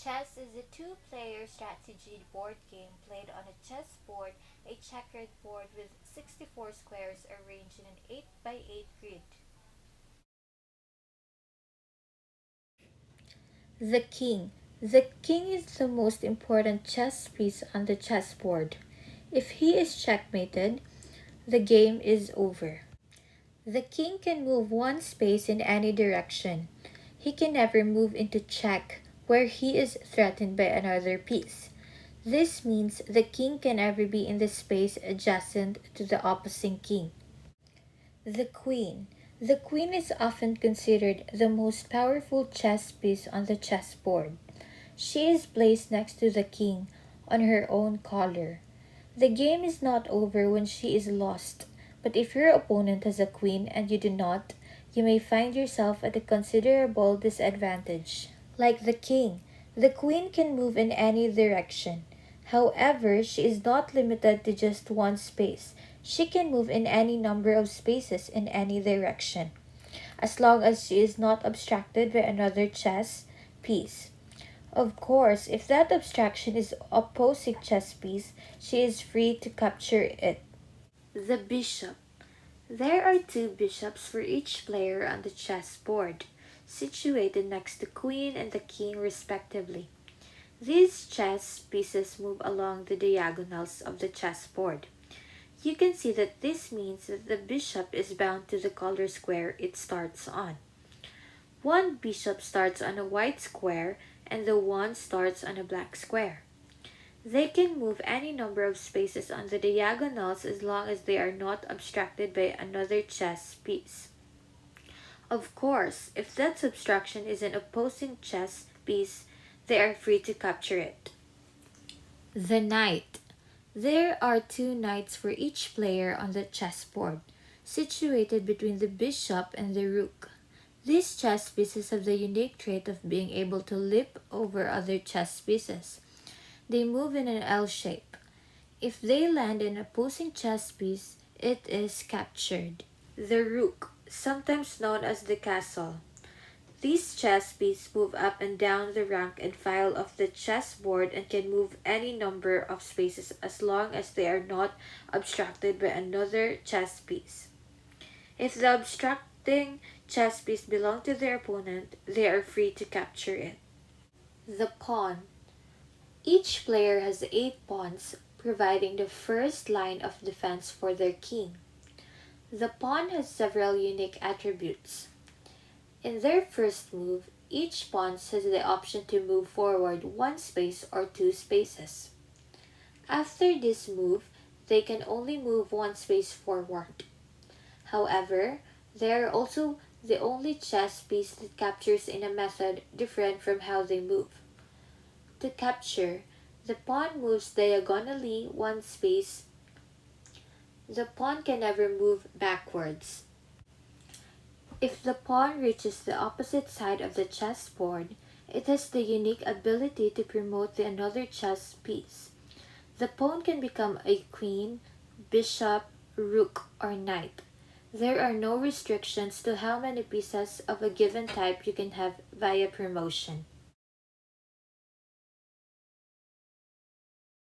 Chess is a two-player strategy board game played on a chessboard, a checkered board with 64 squares arranged in an 8 by 8 grid. The king. The king is the most important chess piece on the chessboard. If he is checkmated, the game is over. The king can move one space in any direction. He can never move into check, where he is threatened by another piece. This means the king can never be in the space adjacent to the opposing king. The queen. The queen is often considered the most powerful chess piece on the chessboard. She is placed next to the king on her own color. The game is not over when she is lost, but if your opponent has a queen and you do not, you may find yourself at a considerable disadvantage. Like the king, the queen can move in any direction. However, she is not limited to just one space. She can move in any number of spaces in any direction, as long as she is not obstructed by another chess piece. Of course, if that obstruction is opposing chess piece, she is free to capture it. The bishop. There are two bishops for each player on the chessboard, situated next to queen and the king respectively. These chess pieces move along the diagonals of the chessboard. You can see that this means that the bishop is bound to the color square it starts on. One bishop starts on a white square and the one starts on a black square. They can move any number of spaces on the diagonals as long as they are not obstructed by another chess piece. Of course, if that obstruction is an opposing chess piece, they are free to capture it. The knight. There are two knights for each player on the chessboard, situated between the bishop and the rook. These chess pieces have the unique trait of being able to leap over other chess pieces. They move in an L shape. If they land in an opposing chess piece, it is captured. The rook, sometimes known as the castle. These chess pieces move up and down the rank and file of the chessboard and can move any number of spaces as long as they are not obstructed by another chess piece. If the obstructing chess piece belongs to their opponent, they are free to capture it. The pawn. Each player has 8 pawns, providing the first line of defense for their king. The pawn has several unique attributes. In their first move, each pawn has the option to move forward one space or two spaces. After this move, they can only move one space forward. However, they are also the only chess piece that captures in a method different from how they move. To capture, the pawn moves diagonally one space. The pawn can never move backwards. If the pawn reaches the opposite side of the chessboard, it has the unique ability to promote the another chess piece. The pawn can become a queen, bishop, rook, or knight. There are no restrictions to how many pieces of a given type you can have via promotion.